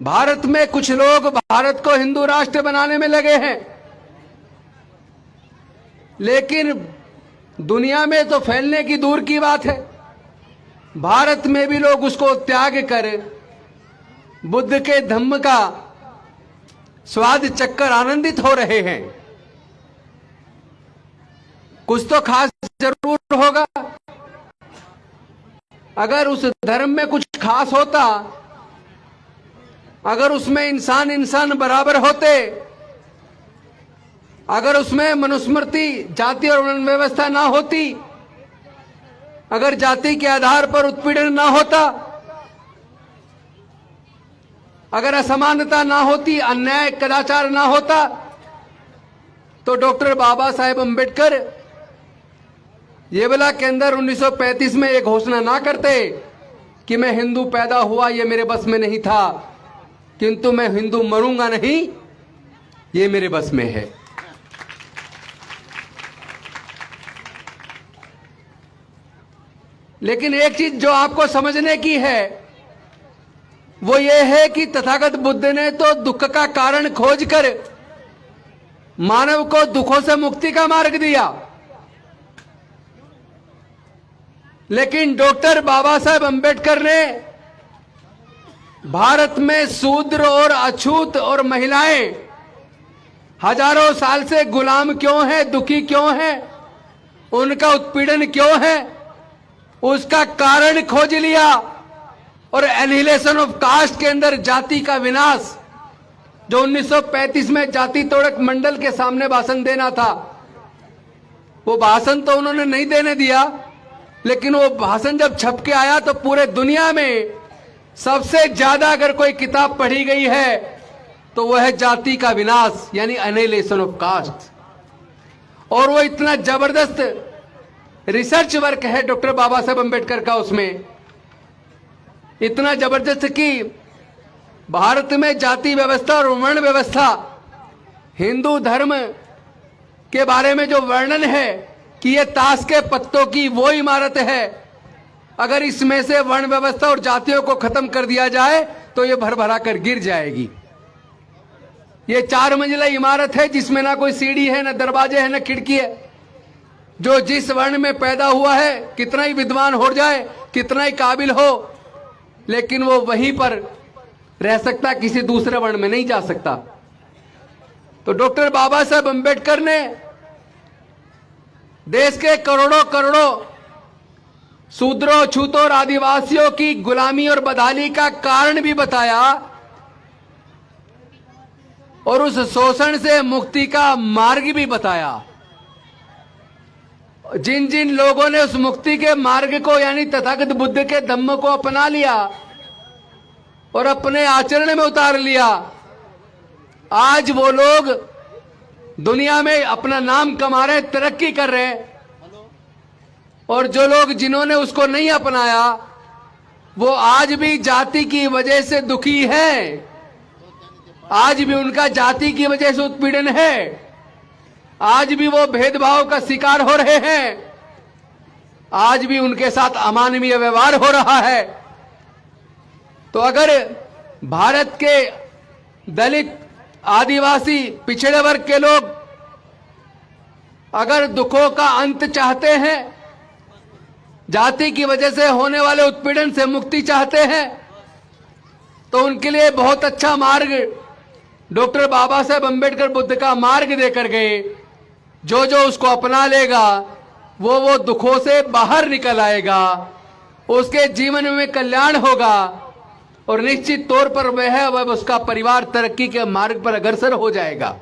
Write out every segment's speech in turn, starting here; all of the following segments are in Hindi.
भारत में कुछ लोग भारत को हिंदू राष्ट्र बनाने में लगे हैं, लेकिन दुनिया में तो फैलने की दूर की बात है, भारत में भी लोग उसको त्याग कर बुद्ध के धम्म का स्वाद चक्कर आनंदित हो रहे हैं। कुछ तो खास जरूर होगा। अगर उस धर्म में कुछ खास होता, अगर उसमें इंसान इंसान बराबर होते, अगर उसमें मनुस्मृति जाति और वर्ण व्यवस्था ना होती, अगर जाति के आधार पर उत्पीड़न ना होता, अगर असमानता ना होती, अन्याय कदाचार ना होता, तो डॉक्टर बाबा साहेब अंबेडकर येवला के अंदर 1935 में एक घोषणा ना करते कि मैं हिंदू पैदा हुआ, ये मेरे बस में नहीं था, किंतु मैं हिंदू मरूंगा नहीं, ये मेरे बस में है। लेकिन एक चीज जो आपको समझने की है वो ये है कि तथागत बुद्ध ने तो दुख का कारण खोजकर मानव को दुखों से मुक्ति का मार्ग दिया, लेकिन डॉक्टर बाबा साहेब अंबेडकर ने भारत में शूद्र और अछूत और महिलाएं हजारों साल से गुलाम क्यों हैं, दुखी क्यों हैं, उनका उत्पीड़न क्यों है, उसका कारण खोज लिया। और एनिहिलेशन ऑफ कास्ट के अंदर जाति का विनाश, जो 1935 में जाति तोड़क मंडल के सामने भाषण देना था, वो भाषण तो उन्होंने नहीं देने दिया, लेकिन वो भाषण जब छप के आया तो पूरे दुनिया में सबसे ज्यादा अगर कोई किताब पढ़ी गई है तो वह है जाति का विनाश, यानी एनिहिलेशन ऑफ कास्ट। और वो इतना जबरदस्त रिसर्च वर्क है डॉक्टर बाबा साहेब अंबेडकर का, उसमें इतना जबरदस्त कि भारत में जाति व्यवस्था और वर्ण व्यवस्था, हिंदू धर्म के बारे में जो वर्णन है कि ये ताश के पत्तों की वो इमारत है, अगर इसमें से वर्ण व्यवस्था और जातियों को खत्म कर दिया जाए तो ये भर भरा कर गिर जाएगी। ये 4 मंजिला इमारत है जिसमें ना कोई सीढ़ी है, ना दरवाजे हैं, ना खिड़की है। जो जिस वर्ण में पैदा हुआ है, कितना ही विद्वान हो जाए, कितना ही काबिल हो, लेकिन वो वहीं पर रह सकता, किसी दूसरे वर्ण में नहीं जा सकता। तो डॉक्टर बाबा साहेब अंबेडकर ने देश के करोड़ों करोड़ों शूद्रों, छूतों और आदिवासियों की गुलामी और बदहाली का कारण भी बताया और उस शोषण से मुक्ति का मार्ग भी बताया। जिन जिन लोगों ने उस मुक्ति के मार्ग को, यानी तथागत बुद्ध के धम्म को अपना लिया और अपने आचरण में उतार लिया, आज वो लोग दुनिया में अपना नाम कमा रहे, तरक्की कर रहे हैं। और जो लोग जिन्होंने उसको नहीं अपनाया वो आज भी जाति की वजह से दुखी हैं, आज भी उनका जाति की वजह से उत्पीड़न है, आज भी वो भेदभाव का शिकार हो रहे हैं, आज भी उनके साथ अमानवीय व्यवहार हो रहा है। तो अगर भारत के दलित, आदिवासी, पिछड़े वर्ग के लोग अगर दुखों का अंत चाहते हैं, जाति की वजह से होने वाले उत्पीड़न से मुक्ति चाहते हैं, तो उनके लिए बहुत अच्छा मार्ग डॉक्टर बाबा साहेब अंबेडकर बुद्ध का मार्ग देकर गए। जो जो उसको अपना लेगा वो दुखों से बाहर निकल आएगा, उसके जीवन में कल्याण होगा और निश्चित तौर पर वह उसका परिवार तरक्की के मार्ग पर अग्रसर हो जाएगा।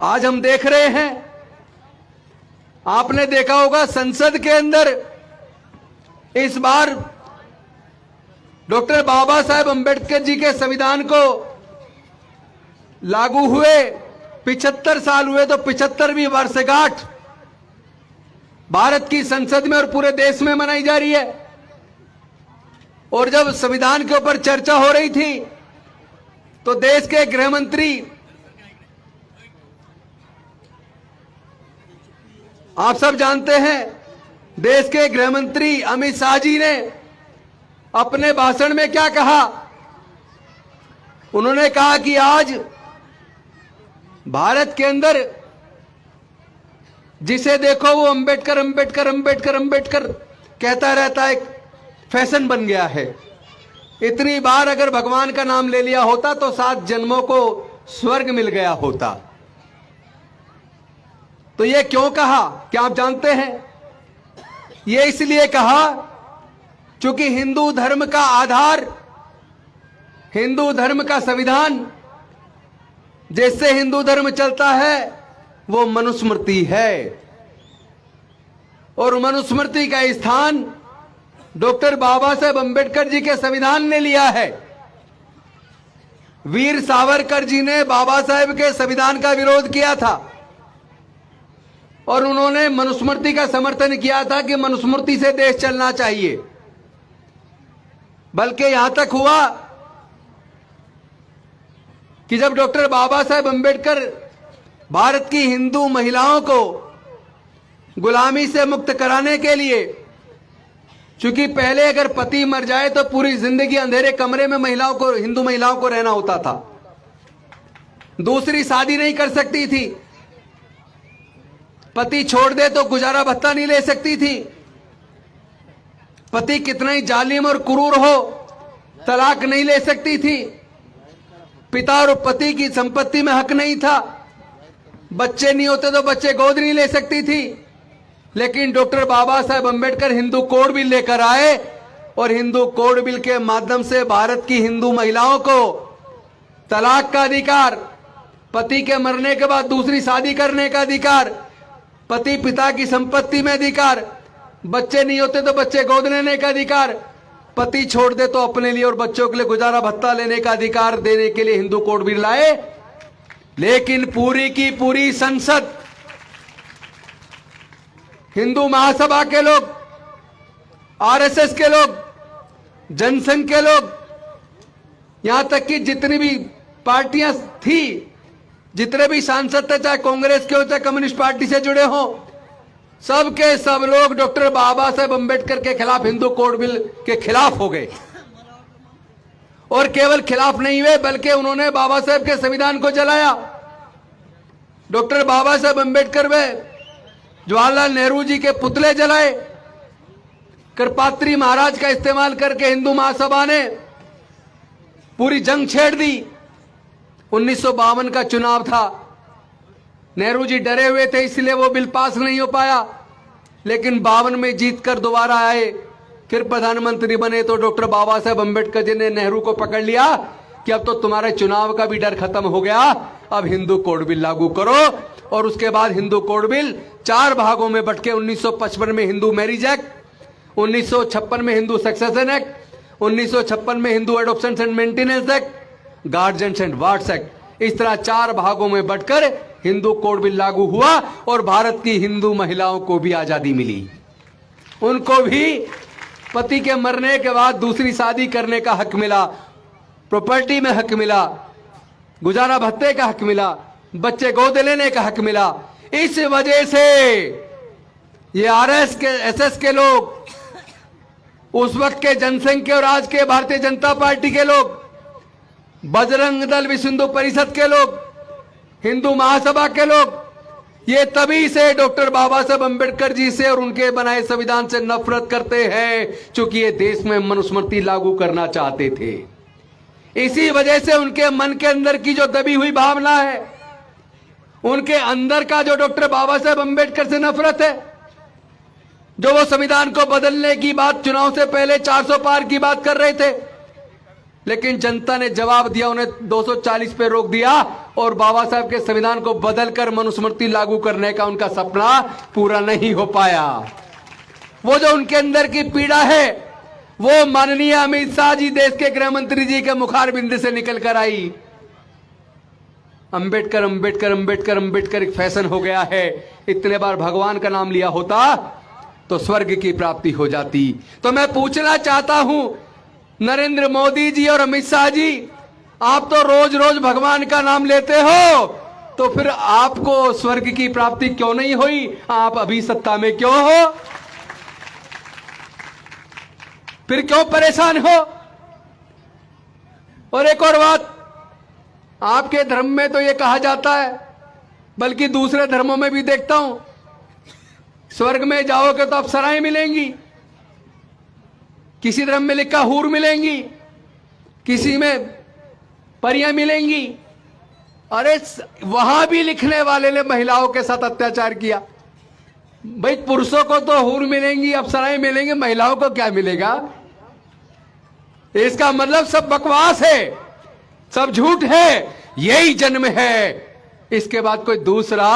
आज हम देख रहे हैं, आपने देखा होगा संसद के अंदर इस बार डॉक्टर बाबा साहेब अंबेडकर जी के संविधान को लागू हुए 75 साल हुए, तो 75वीं वर्षगांठ भारत की संसद में और पूरे देश में मनाई जा रही है। और जब संविधान के ऊपर चर्चा हो रही थी तो देश के गृह मंत्री, आप सब जानते हैं, देश के गृह मंत्री अमित शाह जी ने अपने भाषण में क्या कहा, उन्होंने कहा कि आज भारत के अंदर जिसे देखो वो अंबेडकर अंबेडकर अंबेडकर अंबेडकर कहता रहता है, एक फैशन बन गया है। इतनी बार अगर भगवान का नाम ले लिया होता तो 7 जन्मों को स्वर्ग मिल गया होता। तो ये क्यों कहा, क्या आप जानते हैं? ये इसलिए कहा क्योंकि हिंदू धर्म का आधार, हिंदू धर्म का संविधान, जिससे हिंदू धर्म चलता है वो मनुस्मृति है। और मनुस्मृति का स्थान डॉक्टर बाबा साहेब अंबेडकर जी के संविधान ने लिया है। वीर सावरकर जी ने बाबा साहेब के संविधान का विरोध किया था और उन्होंने मनुस्मृति का समर्थन किया था कि मनुस्मृति से देश चलना चाहिए। बल्कि यहां तक हुआ कि जब डॉक्टर बाबा साहेब अंबेडकर भारत की हिंदू महिलाओं को गुलामी से मुक्त कराने के लिए, क्योंकि पहले अगर पति मर जाए तो पूरी जिंदगी अंधेरे कमरे में महिलाओं को, हिंदू महिलाओं को रहना होता था, दूसरी शादी नहीं कर सकती थी, पति छोड़ दे तो गुजारा भत्ता नहीं ले सकती थी, पति कितना ही जालिम और क्रूर हो तलाक नहीं ले सकती थी, पिता और पति की संपत्ति में हक नहीं था, बच्चे नहीं होते तो बच्चे गोद नहीं ले सकती थी। लेकिन doctor Baba Saheb Ambedkar Hindu code bill लेकर आए और हिंदू कोड बिल के माध्यम से भारत की हिंदू महिलाओं को तलाक का अधिकार, पति के मरने के बाद दूसरी शादी करने का अधिकार, पति पिता की संपत्ति में अधिकार, बच्चे नहीं होते तो बच्चे गोद लेने का अधिकार, पति छोड़ दे तो अपने लिए और बच्चों के लिए गुजारा भत्ता लेने का अधिकार देने के लिए हिंदू कोड बिल लाए। लेकिन पूरी की पूरी संसद, हिंदू महासभा के लोग, आरएसएस के लोग, जनसंघ के लोग, यहां तक कि जितनी भी पार्टियां थी, जितने भी सांसद थे, चाहे कांग्रेस के हो चाहे कम्युनिस्ट पार्टी से जुड़े हो, सब के सब लोग डॉक्टर बाबा साहेब अंबेडकर के खिलाफ, हिंदू कोड बिल के खिलाफ हो गए। और केवल खिलाफ नहीं हुए बल्कि उन्होंने बाबा साहेब के संविधान को जलाया। डॉक्टर बाबा साहेब अंबेडकर वे जवाहरलाल नेहरू जी के पुतले जलाए। करपात्री महाराज का इस्तेमाल करके हिंदू महासभा ने पूरी जंग छेड़ दी। 1952 का चुनाव था, नेहरू जी डरे हुए थे इसलिए वो बिल पास नहीं हो पाया, लेकिन 52 में जीतकर दोबारा आए, फिर प्रधानमंत्री बने तो डॉक्टर बाबा साहेब अंबेडकर जी ने नेहरू को पकड़ लिया कि अब तो तुम्हारे चुनाव का भी डर खत्म हो गया, अब हिंदू कोड बिल लागू करो। और उसके बाद हिंदू कोड बिल 4 भागों में बट के 1955 में हिंदू मैरिज एक्ट, 1956 में हिंदू सक्सेशन एक्ट, 1956 में Hindu adoption and maintenance act, guardians and wards act, इस तरह 4 भागों में बटकर हिंदू कोड बिल लागू हुआ और भारत की हिंदू महिलाओं को भी आजादी मिली। उनको भी पति के मरने के बाद दूसरी शादी करने का हक मिला, प्रॉपर्टी में हक मिला, गुजारा भत्ते का हक मिला, बच्चे गोद लेने का हक मिला। इस वजह से ये आरएस के एसएस के लोग, उस वक्त के जनसंघ के और आज के भारतीय जनता पार्टी के लोग, बजरंग दल, विश्व हिंदू परिषद के लोग, हिंदू महासभा के लोग, ये तभी से डॉक्टर बाबा साहब अंबेडकर जी से और उनके बनाए संविधान से नफरत करते हैं, क्योंकि ये देश में मनुस्मृति लागू करना चाहते थे। इसी वजह से उनके मन के अंदर की जो दबी हुई भावना है, उनके अंदर का जो डॉक्टर बाबा साहब अंबेडकर से नफरत है, जो वो संविधान को बदलने की बात चुनाव से पहले 400 पार की बात कर रहे थे, लेकिन जनता ने जवाब दिया, उन्हें 240 पे रोक दिया और बाबा साहब के संविधान को बदलकर मनुस्मृति लागू करने का उनका सपना पूरा नहीं हो पाया। वो जो उनके अंदर की पीड़ा है वो माननीय अमित शाह जी, देश के गृह मंत्री जी के मुखार बिंदु से निकल कर आई। अंबेडकर अंबेडकर अंबेडकर अंबेडकर एक फैशन हो गया है। इतने बार भगवान का नाम लिया होता तो स्वर्ग की प्राप्ति हो जाती। तो मैं पूछना चाहता हूं नरेंद्र मोदी जी और अमित शाह जी, आप तो रोज रोज भगवान का नाम लेते हो, तो फिर आपको स्वर्ग की प्राप्ति क्यों नहीं हुई? आप अभी सत्ता में क्यों हो? फिर क्यों परेशान हो? और एक और बात, आपके धर्म में तो ये कहा जाता है, बल्कि दूसरे धर्मों में भी देखता हूं, स्वर्ग में जाओगे तो अप्सराएं मिलेंगी, किसी धर्म में लिखा हूर मिलेंगी, किसी में परियां मिलेंगी। अरे वहां भी लिखने वाले ने महिलाओं के साथ अत्याचार किया। भाई पुरुषों को तो हूर मिलेंगी, अप्सराएं मिलेंगी, महिलाओं को क्या मिलेगा? इसका मतलब सब बकवास है, सब झूठ है, यही जन्म है, इसके बाद कोई दूसरा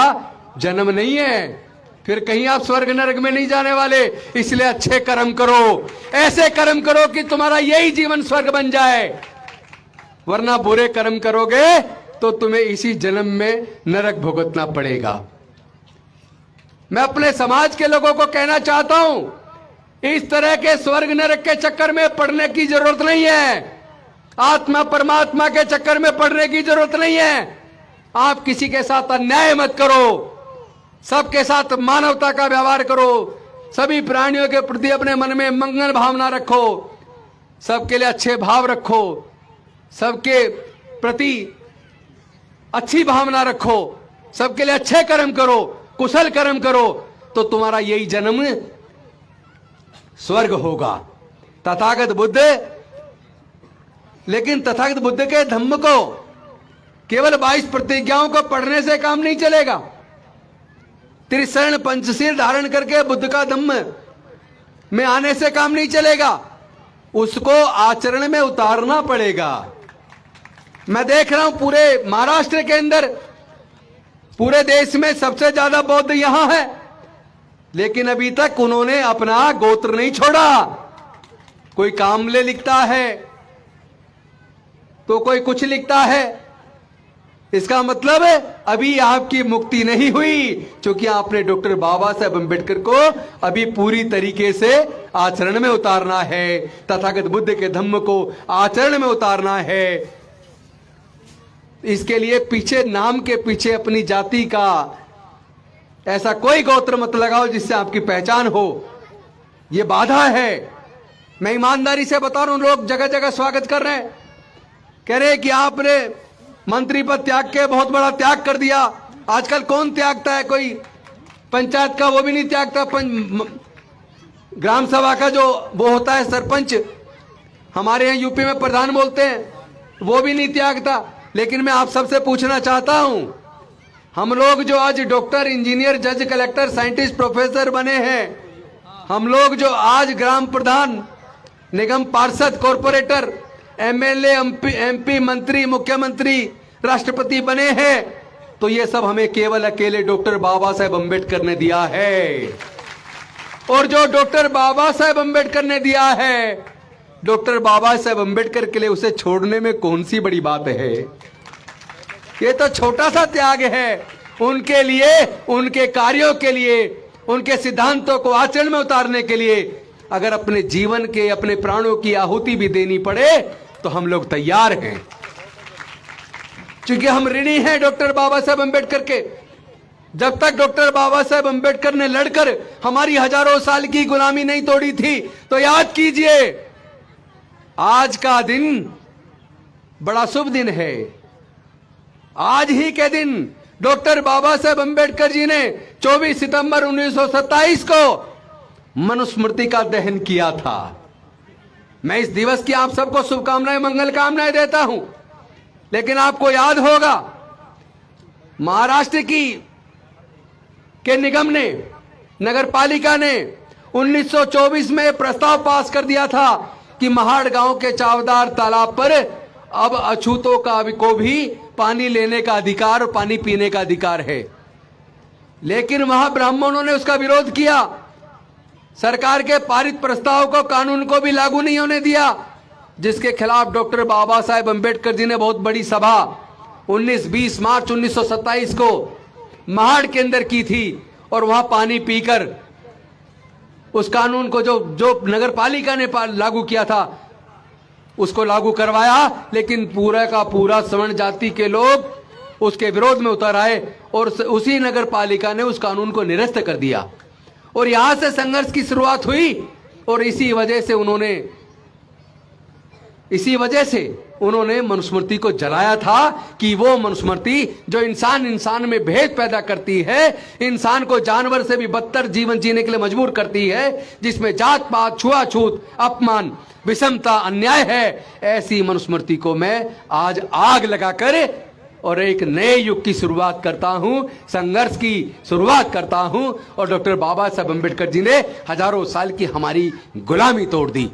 जन्म नहीं है। फिर कहीं आप स्वर्ग नरक में नहीं जाने वाले, इसलिए अच्छे कर्म करो, ऐसे कर्म करो कि तुम्हारा यही जीवन स्वर्ग बन जाए, वरना बुरे कर्म करोगे तो तुम्हें इसी जन्म में नरक भुगतना पड़ेगा। मैं अपने समाज के लोगों को कहना चाहता हूं, इस तरह के स्वर्ग नरक के चक्कर में पड़ने की जरूरत नहीं है, आत्मा परमात्मा के चक्कर में पड़ने की जरूरत नहीं है। आप किसी के साथ अन्याय मत करो, सबके साथ मानवता का व्यवहार करो, सभी प्राणियों के प्रति अपने मन में मंगल भावना रखो, सबके लिए अच्छे भाव रखो, सबके प्रति अच्छी भावना रखो, सबके लिए अच्छे कर्म करो, कुशल कर्म करो, तो तुम्हारा यही जन्म स्वर्ग होगा। तथागत बुद्ध, लेकिन तथागत बुद्ध के धम्म को केवल 22 प्रतिज्ञाओं को पढ़ने से काम नहीं चलेगा। त्रिशरण पंचशील धारण करके बुद्ध का धम्म में आने से काम नहीं चलेगा, उसको आचरण में उतारना पड़ेगा। मैं देख रहा हूं पूरे महाराष्ट्र के अंदर, पूरे देश में सबसे ज्यादा बौद्ध यहां है, लेकिन अभी तक उन्होंने अपना गोत्र नहीं छोड़ा। कोई कामले लिखता है तो कोई कुछ लिखता है, इसका मतलब अभी आपकी मुक्ति नहीं हुई, क्योंकि आपने डॉक्टर बाबा साहेब अम्बेडकर को अभी पूरी तरीके से आचरण में उतारना है, तथागत बुद्ध के धम्म को आचरण में उतारना है। इसके लिए पीछे नाम के पीछे अपनी जाति का ऐसा कोई गोत्र मत लगाओ जिससे आपकी पहचान हो, यह बाधा है। मैं ईमानदारी से बता रहा हूं, लोग जगह जगह स्वागत कर रहे हैं, कह रहे कि आपने मंत्री पद त्याग के बहुत बड़ा त्याग कर दिया। आजकल कौन त्यागता है? कोई पंचायत का वो भी नहीं त्यागता, ग्राम सभा का जो वो होता है सरपंच, हमारे यहाँ यूपी में प्रधान बोलते हैं, वो भी नहीं त्यागता। लेकिन मैं आप सबसे पूछना चाहता हूं, हम लोग जो आज डॉक्टर, इंजीनियर, जज, कलेक्टर, साइंटिस्ट, प्रोफेसर बने हैं, हम लोग जो आज ग्राम प्रधान, निगम पार्षद, कॉरपोरेटर, एमएलए, एमपी, मंत्री, मुख्यमंत्री, राष्ट्रपति बने हैं, तो ये सब हमें केवल अकेले डॉक्टर बाबा साहेब अम्बेडकर ने दिया है। और जो डॉक्टर बाबा साहेब अम्बेडकर ने दिया है, डॉक्टर बाबा साहेब अम्बेडकर के लिए उसे छोड़ने में कौन सी बड़ी बात है? ये तो छोटा सा त्याग है उनके लिए, उनके कार्यों के लिए, उनके सिद्धांतों को आचरण में उतारने के लिए। अगर अपने जीवन के, अपने प्राणों की आहुति भी देनी पड़े तो हम लोग तैयार हैं, क्योंकि हम ऋणी हैं डॉक्टर बाबा साहेब अम्बेडकर के। जब तक डॉक्टर बाबा साहेब अम्बेडकर ने लड़कर हमारी हजारों साल की गुलामी नहीं तोड़ी थी, तो याद कीजिए, आज का दिन बड़ा शुभ दिन है। आज ही के दिन डॉक्टर बाबा साहेब अम्बेडकर जी ने 24 सितंबर 1927 को मनुस्मृति का दहन किया था। मैं इस दिवस की आप सबको शुभकामनाएं, मंगल कामनाएं देता हूं। लेकिन आपको याद होगा, महाराष्ट्र के निगम ने, नगर पालिका ने 1924 में प्रस्ताव पास कर दिया था कि महाड़ गांव के चावदार तालाब पर अब अछूतों को भी पानी लेने का अधिकार और पानी पीने का अधिकार है। लेकिन वहां ब्राह्मणों ने उसका विरोध किया, सरकार के पारित प्रस्ताव को, कानून को भी लागू नहीं होने दिया, जिसके खिलाफ डॉक्टर बाबा साहेब अम्बेडकर जी ने बहुत बड़ी सभा 19-20 मार्च 1927 को महाड़ के अंदर की थी, और वहां पानी पीकर उस कानून को जो नगर पालिका ने लागू किया था उसको लागू करवाया। लेकिन पूरा का पूरा सवर्ण जाति के लोग उसके विरोध में उतर आए और उसी नगर पालिका ने उस कानून को निरस्त कर दिया, और यहां से संघर्ष की शुरुआत हुई। और इसी वजह से उन्होंने इसी वजह से उन्होंने मनुस्मृति को जलाया था कि वो मनुस्मृति जो इंसान इंसान में भेद पैदा करती है, इंसान को जानवर से भी बदतर जीवन जीने के लिए मजबूर करती है, जिसमें जात पात, छुआछूत, अपमान, विषमता, अन्याय है, ऐसी मनुस्मृति को मैं आज आग लगाकर और एक नए युग की शुरुआत करता हूं, संघर्ष की शुरुआत करता हूं। और डॉक्टर बाबा साहब अम्बेडकर जी ने हजारों साल की हमारी गुलामी तोड़ दी।